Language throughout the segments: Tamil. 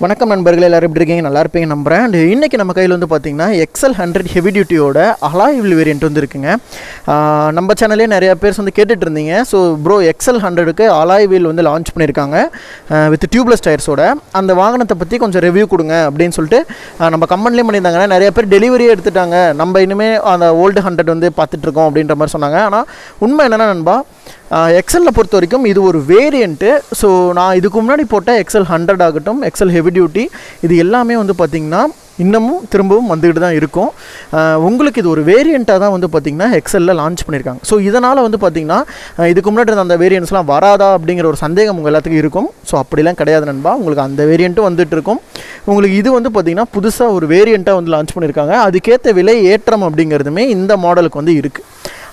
வணக்கம் நண்பர்களே, எல்லாரும் எப்படி இருக்கீங்க? நல்லா இருப்பீங்க நம்புறேன். அண்ட் இன்றைக்கி நம்ம கையில் வந்து பார்த்திங்கன்னா XL100 ஹெவி டியூட்டியோட அலாய் வீல் வேரியன்ட் வந்து இருக்குங்க. நம்ம சேனலே நிறையா பேர் வந்து கேட்டுட்டு இருந்தீங்க. ஸோ ப்ரோ, XL100க்கு அலாய் வீல் வந்து லான்ச் பண்ணியிருக்காங்க வித் டியூப்லெஸ் டயர்ஸோட. அந்த வாகனத்தை பற்றி கொஞ்சம் ரிவ்யூ கொடுங்க அப்படின்னு சொல்லிட்டு நம்ம கமெண்ட்லேயும் பண்ணியிருந்தாங்க. நிறைய பேர் டெலிவரியே எடுத்துட்டாங்க, நம்ம இனிமேல் அந்த ஓல்டு 100 வந்து பார்த்துட்ருக்கோம் அப்படின்ற மாதிரி சொன்னாங்க. ஆனால் உண்மை என்னென்னா நண்பா, எக்ஸலில் பொறுத்த வரைக்கும் இது ஒரு வேரியண்ட்டு. ஸோ நான் இதுக்கு முன்னாடி போட்ட XL100 ஆகட்டும், XL ஹெவி டியூட்டி, இது எல்லாமே வந்து பார்த்திங்கன்னா இன்னமும் திரும்பவும் வந்துக்கிட்டு தான் இருக்கும். உங்களுக்கு இது ஒரு வேரியண்ட்டாக தான் வந்து பார்த்திங்கன்னா எக்ஸலில் லான்ச் பண்ணியிருக்காங்க. ஸோ இதனால் வந்து பார்த்திங்கன்னா இதுக்கு முன்னாடி அந்த வேரியண்ட்ஸ்லாம் வராதா அப்படிங்கிற ஒரு சந்தேகம் உங்கள் எல்லாத்துக்கும் இருக்கும். ஸோ அப்படிலாம் கிடையாது நண்பா, உங்களுக்கு அந்த வேரியண்ட்டும் வந்துட்டு இருக்கும். உங்களுக்கு இது வந்து பார்த்திங்கன்னா புதுசாக ஒரு வேரியண்ட்டாக வந்து லான்ச் பண்ணியிருக்காங்க. அதுக்கேற்ற விலை ஏற்றம் அப்படிங்கிறதுமே இந்த மாடலுக்கு வந்து இருக்குது.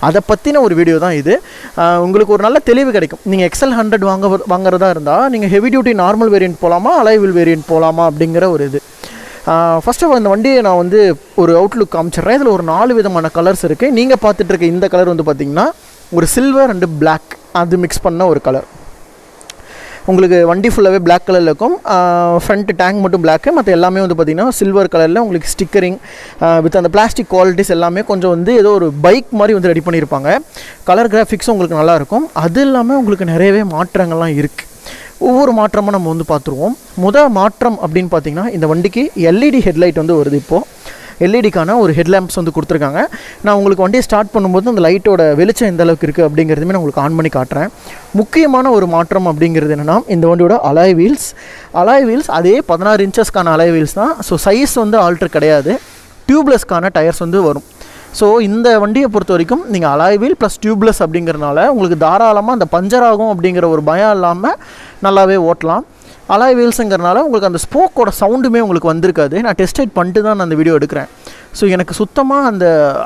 அதை பற்றின ஒரு வீடியோ தான் இது. உங்களுக்கு ஒரு நல்ல தெளிவு கிடைக்கும். நீங்கள் XL100 வாங்குறதா இருந்தால் நீங்கள் ஹெவி டியூட்டி நார்மல் வேரியண்ட் போகலாமா, அலாய் வீல் வேரியண்ட் போகலாமா அப்படிங்கிற ஒரு இது. ஃபர்ஸ்ட் ஆஃப் ஆல் இந்த வண்டியை நான் வந்து ஒரு அவுட்லுக் காமிச்சிடுறேன். இதில் ஒரு 4 விதமான கலர்ஸ் இருக்குது. நீங்கள் பார்த்துட்டு இருக்க இந்த கலர் வந்து பார்த்திங்கன்னா ஒரு சில்வர் அண்டு பிளாக் அது மிக்ஸ் பண்ண ஒரு கலர். உங்களுக்கு வண்டி ஃபுல்லாகவே பிளாக் கலரில் இருக்கும். ஃப்ரண்ட் டேங்க் மட்டும் பிளாக்கு, மற்ற எல்லாமே வந்து பார்த்திங்கன்னா சில்வர் கலரில். உங்களுக்கு ஸ்டிக்கரிங் வித் அந்த பிளாஸ்டிக் குவாலிட்டிஸ் எல்லாமே கொஞ்சம் வந்து ஏதோ ஒரு பைக் மாதிரி வந்து ரெடி பண்ணியிருப்பாங்க. கலர் கிராஃபிக்ஸும் உங்களுக்கு நல்லாயிருக்கும். அது இல்லாமல் உங்களுக்கு நிறையவே மாற்றங்கள்லாம் இருக்குது. ஒவ்வொரு மாற்றமாக நம்ம வந்து பார்த்துருவோம். முதல் மாற்றம் அப்படின்னு பார்த்திங்கன்னா, இந்த வண்டிக்கு LED ஹெட்லைட் வந்து வருது. இப்போது எல்இடிக்கான ஒரு ஹெட்லாம்ப்ஸ் வந்து கொடுத்துருக்காங்க. நான் உங்களுக்கு வண்டியை ஸ்டார்ட் பண்ணும்போது அந்த லைட்டோட வெளிச்சம் எந்த அளவுக்கு இருக்குது அப்படிங்கிறதுமே நான் உங்களுக்கு ஆன் பண்ணி காட்டுறேன். முக்கியமான ஒரு மாற்றம் அப்படிங்கிறது என்னென்னா, இந்த வண்டியோட அலாய் வீல்ஸ் அதே 16 இன்ச்சஸ்க்கான அலாய் வீல்ஸ் தான். ஸோ சைஸ் வந்து ஆல்ட்ரு கிடையாது. டியூப்லெஸ்க்கான டயர்ஸ் வந்து வரும். ஸோ இந்த வண்டியை பொறுத்த வரைக்கும் நீங்கள் அலாய் வீல் ப்ளஸ் டியூப்லெஸ் அப்படிங்கிறனால உங்களுக்கு தாராளமாக அந்த பஞ்சர் ஆகும் அப்படிங்கிற ஒரு பயம் இல்லாமல் நல்லாவே ஓட்டலாம். அலாய் வீல்ஸுங்கிறனால உங்களுக்கு அந்த ஸ்போக்கோட சவுண்டுமே உங்களுக்கு வந்திருக்காது. நான் டெஸ்ட் ரைட் பண்ணிட்டு தான் நான் அந்த வீடியோ எடுக்கிறேன். ஸோ எனக்கு சுத்தமாக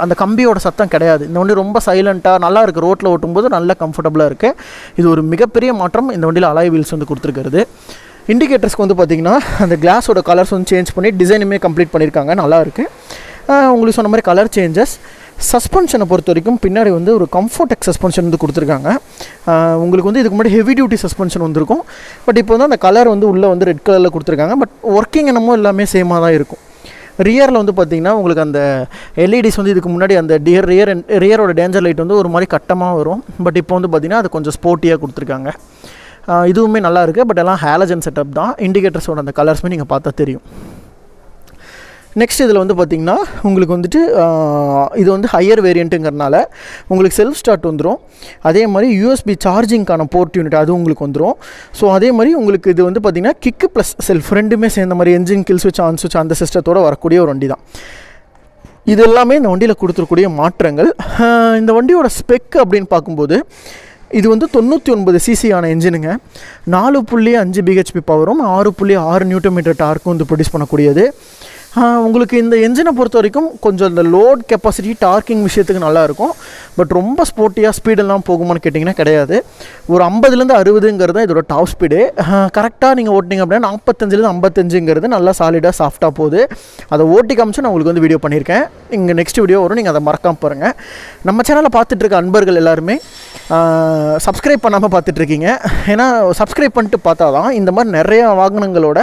அந்த கம்பியோட சத்தம் கிடையாது. இந்த வண்டி ரொம்ப சைலண்ட்டாக நல்லா இருக்குது. ரோட்டில் ஓட்டும்போது நல்லா கம்ஃபர்டபுளாக இருக்குது. இது ஒரு மிகப்பெரிய மாற்றம் இந்த வண்டியில் அலாய் வீல்ஸ் வந்து கொடுத்துருக்கிறது. இண்டிகேட்டர்ஸ்க்கு வந்து பார்த்திங்கன்னா அந்த கிளாஸோட கலர்ஸ் வந்து சேஞ்ச் பண்ணி டிசைனுமே கம்ப்ளீட் பண்ணியிருக்காங்க. நல்லாயிருக்கு. உங்களுக்கு சொன்ன மாதிரி கலர் சேஞ்சஸ். சஸ்பென்ஷனை பொறுத்த வரைக்கும் பின்னாடி வந்து ஒரு கம்ஃபர்டெக் சஸ்பென்ஷன் வந்து கொடுத்துருக்காங்க. உங்களுக்கு வந்து இதுக்கு முன்னாடி ஹெவி டியூட்டி சஸ்பென்ஷன் வந்துருக்கும். பட் இப்போ வந்து அந்த கலர் வந்து உள்ளே வந்து ரெட் கலரில் கொடுத்துருக்காங்க. பட் ஒர்க்கிங் என்னமோ எல்லாமே சேமாக தான் இருக்கும். ரியரில் வந்து பார்த்திங்கன்னா உங்களுக்கு அந்த எல்இடிஸ் வந்து இதுக்கு முன்னாடி அந்த ரியரோட டேஞ்சர் லைட் வந்து ஒரு மாதிரி கட்டமாக வரும். பட் இப்போ வந்து பார்த்திங்கன்னா அது கொஞ்சம் ஸ்போர்ட்டியாக கொடுத்துருக்காங்க. இதுவுமே நல்லா இருக்குது. பட் எல்லாம் ஹாலஜன் செட்டப் தான். இண்டிகேட்டர்ஸோட அந்த கலர்ஸுமே நீங்கள் பார்த்தா தெரியும். நெக்ஸ்ட் இதில் வந்து பார்த்திங்கன்னா உங்களுக்கு வந்துட்டு இது வந்து ஹையர் வேரியண்ட்டுங்கிறனால உங்களுக்கு செல்ஃப் ஸ்டார்ட் வந்துடும். அதே மாதிரி USB சார்ஜிங்க்கான போர்ட் யூனிட் அது உங்களுக்கு வந்துடும். ஸோ அதே மாதிரி உங்களுக்கு இது வந்து பார்த்திங்கன்னா கிக்கு ப்ளஸ் செல்ஃப் ரெண்டுமே சேர்ந்த மாதிரி என்ஜின் கில் ஸ்விட்ச் ஆன் ஸ்விட்ச் அந்த சிஸ்டத்தோடு வரக்கூடிய ஒரு வண்டி தான். இது எல்லாமே இந்த வண்டியில் கொடுத்துருக்கூடிய மாற்றங்கள். இந்த வண்டியோட ஸ்பெக் அப்படின்னு பார்க்கும்போது இது வந்து 99 சிசியான என்ஜினுங்க. 4.5 BHP பவரும் 6.6 Nm டார்க்கும் வந்து ப்ரொடியூஸ் பண்ணக்கூடியது. உங்களுக்கு இந்த என்ஜினை பொறுத்த வரைக்கும் கொஞ்சம் இந்த லோட் கெப்பாசிட்டி டார்க்கிங் விஷயத்துக்கு நல்லாயிருக்கும். பட் ரொம்ப ஸ்போர்ட்டியாக ஸ்பீடெல்லாம் போகுமான்னு கேட்டிங்கன்னா கிடையாது. ஒரு 50லேருந்து 60ங்கிறது தான் இதோட டாப் ஸ்பீடு. கரெக்டாக நீங்கள் ஓட்டிங்க அப்படின்னா 45லேருந்து 55ங்கிறது நல்லா சாலிடாக சாஃப்டாக போகுது. அதை ஓட்டி காமிச்சு நான் உங்களுக்கு வந்து வீடியோ பண்ணியிருக்கேன். இங்கே நெக்ஸ்ட் வீடியோ வரும், நீங்கள் அதை மறக்காமல் பாருங்கள். நம்ம சேனலில் பார்த்துட்ருக்க அன்பர்கள் எல்லாருமே சப்ஸ்கிரைப் பண்ணாமல் பார்த்துட்ருக்கீங்க. ஏன்னா சப்ஸ்கிரைப் பண்ணிட்டு பார்த்தா தான் இந்த மாதிரி நிறையா வாகனங்களோட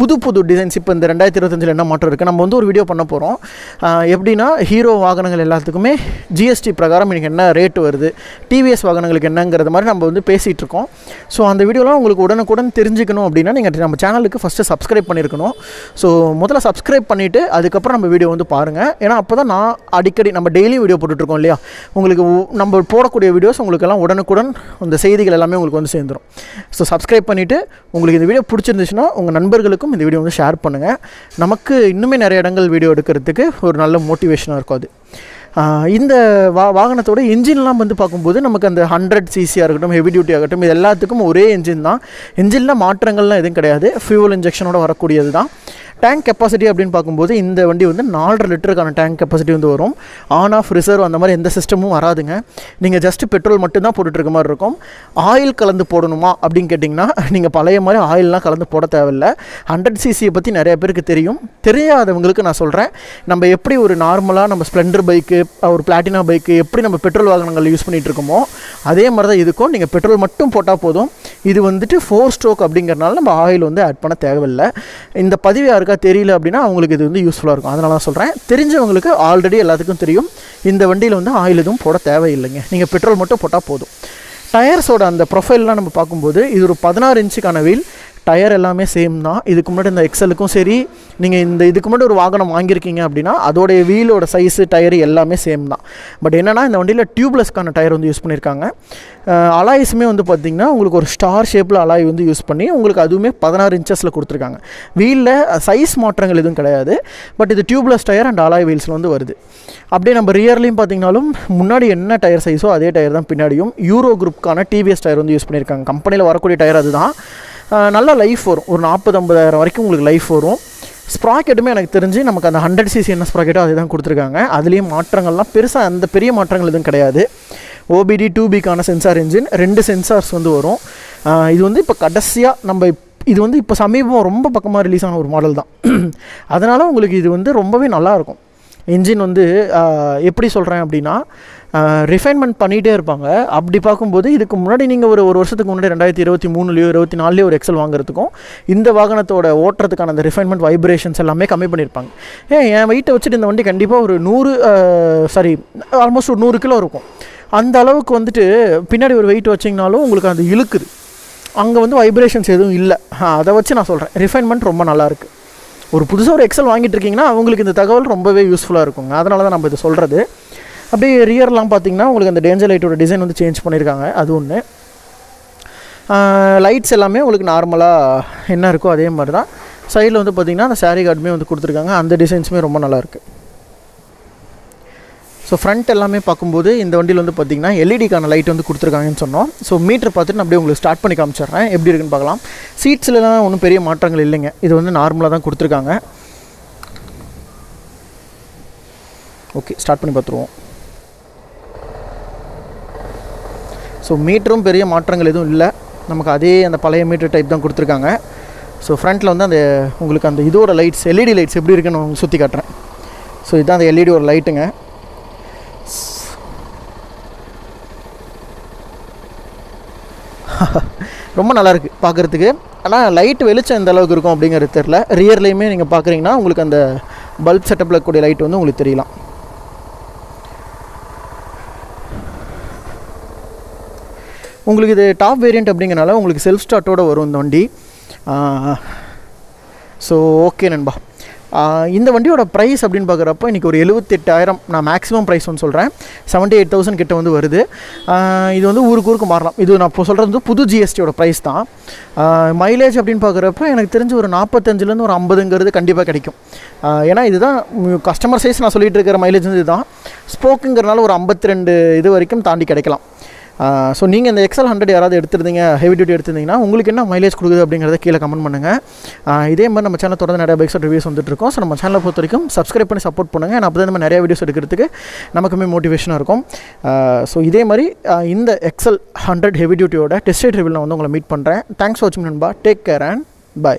புது டிசைன்ஸ் இப்போ இந்த 2025 என்ன மாற்றம் இருக்குது நம்ம வந்து ஒரு வீடியோ பண்ண போகிறோம். எப்படின்னா ஹீரோ வாகனங்கள் எல்லாத்துக்குமே GST பிரகாரம் எனக்கு என்ன ரேட்டு வருது, TVS வாகனங்களுக்கு என்னங்கிறது மாதிரி நம்ம வந்து பேசிகிட்டு இருக்கோம். ஸோ அந்த வீடியோலாம் உங்களுக்கு உடனுக்குடன் தெரிஞ்சுக்கணும் அப்படின்னா நீங்கள் நம்ம சேனலுக்கு ஃபஸ்ட்டு சப்ஸ்கிரைப் பண்ணியிருக்கணும். ஸோ முதல்ல சப்ஸ்கிரைப் பண்ணிவிட்டு அதுக்கப்புறம் நம்ம வீடியோ வந்து பாருங்கள். ஏன்னா அப்போ தான் நான் அடிக்கடி நம்ம டெய்லியும் வீடியோ போட்டுட்ருக்கோம் இல்லையா, உங்களுக்கு நம்ம போடக்கூடிய வீடியோஸ் உங்களுக்கெல்லாம் உடனுக்குடன் அந்த செய்திகள் எல்லாமே உங்களுக்கு வந்து சேர்ந்துடும். ஸோ சப்ஸ்கிரைப் பண்ணிவிட்டு உங்களுக்கு இந்த வீடியோ பிடிச்சிருந்துச்சுன்னா உங்கள் நண்பர்களுக்கும் இந்த வீடியோ வந்து ஷேர் பண்ணுங்கள். நமக்கு இன்னுமே நிறைய இடங்கள் வீடியோ எடுக்கிறதுக்கு ஒரு நல்ல மோட்டிவேஷனாக இருக்கும். அது இந்த வாகனத்தோட இன்ஜின்லாம் வந்து பார்க்கும்போது நமக்கு அந்த 100 சிசியாக இருக்கட்டும், ஹெவி டியூட்டி ஆகட்டும், இது எல்லாத்துக்கும் ஒரே இன்ஜின் தான். இன்ஜினில் மாற்றங்கள்லாம் எதுவும் கிடையாது. ஃபியூவல் இன்ஜெக்ஷனோட வரக்கூடியது தான். டேங்க் கெப்பாசிட்டி அப்படின்னு பார்க்கும்போது இந்த வண்டி வந்து 4.5 லிட்டருக்கான டேங்க் கெப்பாசிட்டி வந்து வரும். ஆன் ஆஃப் ரிசர்வ் அந்த மாதிரி எந்த சிஸ்டமும் வராதுங்க. நீங்கள் ஜஸ்ட்டு பெட்ரோல் மட்டும்தான் போட்டுட்ருக்க மாதிரி இருக்கும். ஆயில் கலந்து போடணுமா அப்படின்னு கேட்டிங்கன்னா நீங்கள் பழைய மாதிரி ஆயிலெலாம் கலந்து போட தேவையில்லை. 100 சிசியை பற்றி நிறைய பேருக்கு தெரியும். தெரியாதவங்களுக்கு நான் சொல்கிறேன். நம்ம எப்படி ஒரு நார்மலாக நம்ம ஸ்ப்ளெண்டர் பைக்கு, ஒரு பிளாட்டினா பைக்கு எப்படி நம்ம பெட்ரோல் வாகனங்கள் யூஸ் பண்ணிகிட்டு இருக்கோமோ அதே மாதிரி தான் இதுக்கும். நீங்கள் பெட்ரோல் மட்டும் போட்டால் போதும். இது வந்துட்டு 4 ஸ்ட்ரோக் அப்படிங்கிறனால நம்ம ஆயில் வந்து ஆட் பண்ண தேவையில்லை. இந்த பதிவு யாருக்கா தெரியல அப்படின்னா அவங்களுக்கு இது வந்து யூஸ்ஃபுல்லாக இருக்கும். அதனால தான் சொல்கிறேன். தெரிஞ்சவங்களுக்கு ஆல்ரெடி எல்லாத்துக்கும் தெரியும் இந்த வண்டியில் வந்து ஆயில் எதுவும் போட தேவையில்லைங்க. நீங்கள் பெட்ரோல் மட்டும் போட்டால் போதும். டயர்ஸோட அந்த ப்ரொஃபைல்லாம் நம்ம பார்க்கும்போது இது ஒரு 16 இன்ச்சுக்கான வீல். டயர் எல்லாமே சேம் தான். இதுக்கு முன்னாடி இந்த எக்ஸலுக்கும் சரி, நீங்கள் இதுக்கு முன்னாடி ஒரு வாகனம் வாங்கியிருக்கீங்க அப்படின்னா அதோடைய வீலோட சைஸு டயர் எல்லாமே சேம் தான். பட் என்னென்னா இந்த வண்டியில் டியூப்லெஸ்க்கான டயர் வந்து யூஸ் பண்ணியிருக்காங்க. அலாய்ஸுமே வந்து பார்த்திங்கன்னா உங்களுக்கு ஒரு ஸ்டார் ஷேப்பில் அலாய் வந்து யூஸ் பண்ணி உங்களுக்கு அதுவுமே 16 இன்ச்சஸில் கொடுத்துருக்காங்க. வீலில் சைஸ் மாற்றங்கள் எதுவும் கிடையாது. பட் இது டியூப்லெஸ் டயர் அண்ட் அலாய் வீல்ஸில் வந்து வருது. அப்படியே நம்ம ரியர்லையும் பார்த்திங்கனாலும் முன்னாடி என்ன டயர் சைஸோ அதே டயர் தான் பின்னாடியும். யூரோ குரூப்புக்கான டிவிஎஸ் டயர் வந்து யூஸ் பண்ணியிருக்காங்க. கம்பெனியில் வரக்கூடிய டயர் அதுதான். நல்ல லைஃப் வரும். ஒரு 40-50 வரைக்கும் உங்களுக்கு லைஃப் வரும். ஸ்ப்ராக்கெட்டுமே எனக்கு தெரிஞ்சு நமக்கு அந்த 100cc என்ன ஸ்ப்ராக்கெட்டோ அதே தான் கொடுத்துருக்காங்க. அதுலேயும் மாற்றங்கள்லாம் பெருசாக அந்த பெரிய மாற்றங்கள் எதுவும் கிடையாது. OBD 2Bக்கான சென்சார் இன்ஜின் 2 சென்சார்ஸ் வந்து வரும். இது வந்து இப்போ கடைசியாக இது வந்து இப்போ சமீபம் ரொம்ப பக்கமாக ரிலீஸ் ஆன ஒரு மாடல் தான். அதனால் உங்களுக்கு இது வந்து ரொம்பவே நல்லாயிருக்கும். இன்ஜின் வந்து எப்படி சொல்கிறேன் அப்படின்னா ரிஃபைன்மெண்ட் பண்ணிகிட்டே இருப்பாங்க. அப்படி பார்க்கும்போது இதுக்கு முன்னாடி நீங்கள் ஒரு வருஷத்துக்கு முன்னாடி 2023 24 ஒரு எக்ஸல் வாங்குறதுக்கும் இந்த வாகனத்தோட ஓட்டுறதுக்கான அந்த ரிஃபைன்மெண்ட் வைப்ரேஷன்ஸ் எல்லாமே கம்மி பண்ணியிருப்பாங்க. என் வெயிட்டை வச்சுட்டு இந்த வண்டி கண்டிப்பாக ஒரு ஆல்மோஸ்ட் ஒரு 100 கிலோ இருக்கும். அந்த அளவுக்கு வந்துட்டு பின்னாடி ஒரு வெயிட் வச்சிங்கனாலும் உங்களுக்கு அது இழுக்குது. அங்கே வந்து வைப்ரேஷன்ஸ் எதுவும் இல்லை. அதை வச்சு நான் சொல்கிறேன் ரிஃபைன்மெண்ட் ரொம்ப நல்லாயிருக்கு. ஒரு புதுசாக ஒரு எக்ஸல் வாங்கிட்டு இருக்கீங்கன்னா அவங்களுக்கு இந்த தகவல் ரொம்பவே யூஸ்ஃபுல்லாக இருக்குங்க. அதனால தான் நம்ம இது சொல்கிறது. அப்படியே ரியர்லாம் பார்த்திங்கன்னா உங்களுக்கு அந்த டேஞ்சர் லைட்டோட டிசைன் வந்து சேஞ்ச் பண்ணியிருக்காங்க. அது ஒன்று. லைட்ஸ் எல்லாமே உங்களுக்கு நார்மலாக என்ன இருக்கோ அதே மாதிரி தான். சைடில் வந்து பார்த்திங்கன்னா அந்த சாரி கார்டுமே வந்து கொடுத்துருக்காங்க. அந்த டிசைன்ஸுமே ரொம்ப நல்லாயிருக்கு. ஸோ ஃப்ரண்ட் எல்லாமே பார்க்கும்போது இந்த வண்டியில் வந்து பார்த்திங்கன்னா எல்இடிக்கான லைட் வந்து கொடுத்துருக்காங்கன்னு சொன்னோம். ஸோ மீட்டர் பார்த்துட்டு நான் அப்படியே உங்களுக்கு ஸ்டார்ட் பண்ணி காமிச்சிடுறேன் எப்படி இருக்குன்னு பார்க்கலாம். சீட்ஸ்லாம் ஒன்றும் பெரிய மாற்றங்கள் இல்லைங்க. இது வந்து நார்மலாக தான் கொடுத்துருக்காங்க. ஓகே, ஸ்டார்ட் பண்ணி பார்த்துருவோம். ஸோ மீட்டரும் பெரிய மாற்றங்கள் எதுவும் இல்லை. நமக்கு அதே அந்த பழைய மீட்டர் டைப் தான் கொடுத்துருக்காங்க. ஸோ ஃப்ரண்ட்டில் வந்து அந்த உங்களுக்கு அந்த இதோட லைட்ஸ் எல்இடி லைட்ஸ் எப்படி இருக்குன்னு உங்களுக்கு சுற்றி காட்டுறேன். ஸோ இதுதான் அந்த எல்இடி ஒரு லைட்டுங்க. ரொம்ப நல்லாயிருக்கு பார்க்குறதுக்கு. ஆனால் லைட் வெளிச்சம் எந்த அளவுக்கு இருக்கும் அப்படிங்கிறது தெரில. ரியர்லேயுமே நீங்கள் பார்க்குறீங்கன்னா உங்களுக்கு அந்த பல்ப் செட்டப்பில் கூடிய லைட் வந்து உங்களுக்கு தெரியலாம். உங்களுக்கு இது டாப் வேரியண்ட் அப்படிங்கிறனால உங்களுக்கு செல்ஃப் ஸ்டார்ட்டோடு வரும் இந்த வண்டி. ஸோ ஓகே நண்பா. இந்த வண்டியோட ப்ரைஸ் அப்படின்னு பார்க்குறப்போ இன்றைக்கி ஒரு 78,000 நான் மேக்ஸிமம் ப்ரைஸ் வந்து சொல்கிறேன். 78,000 கிட்ட வந்து வருது. இது வந்து ஊருக்கு மாறலாம். இது நான் இப்போ சொல்கிறது வந்து புது ஜிஎஸ்டியோட ப்ரைஸ் தான். மைலேஜ் அப்படின்னு பார்க்குறப்ப எனக்கு தெரிஞ்சு ஒரு 45லேருந்து ஒரு 50ங்கிறது கண்டிப்பாக கிடைக்கும். ஏன்னா இதுதான் கஸ்டமர் சைஸ் நான் சொல்லிகிட்டு இருக்கிற மைலேஜ் வந்து இதுதான். ஸ்போக்குங்கிறனால ஒரு 52 இது வரைக்கும் தாண்டி கிடைக்கலாம். ஸோ நீங்கள் இந்த எக்ஸல் 100 யாராவது எடுத்துருந்தீங்க, ஹெவி டியூட்டி எடுத்திருந்தீங்கன்னா உங்களுக்கு என்ன மைலேஜ் கொடுக்குது அப்படிங்கிறத கீழே கமெண்ட் பண்ணுங்கள். இதே மாதிரி நம்ம சேனல் தொடர்ந்து நிறைய பைக்ஸ் ரிவ்யூஸ் வந்துட்டுருக்கோம். ஸோ நம்ம சேனலை பொறுத்த வரைக்கும் சப்ஸ்கிரைப் பண்ணி சப்போர்ட் பண்ணுங்கள். அப்போ தான் நம்ம நிறைய வீடியோஸ் எடுக்கிறதுக்கு நமக்குமே மோட்டிவேஷனாக இருக்கும். ஸோ இதே மாதிரி இந்த எக்ஸல் 100 ஹெவி டியூட்டியோட டெஸ்ட் ரைட் ரிவ்யூவில் நான் வந்து உங்களை மீட் பண்ணுறேன். தேங்க்ஸ் ஃபார் வாட்சிங் நண்பா. Take care and by.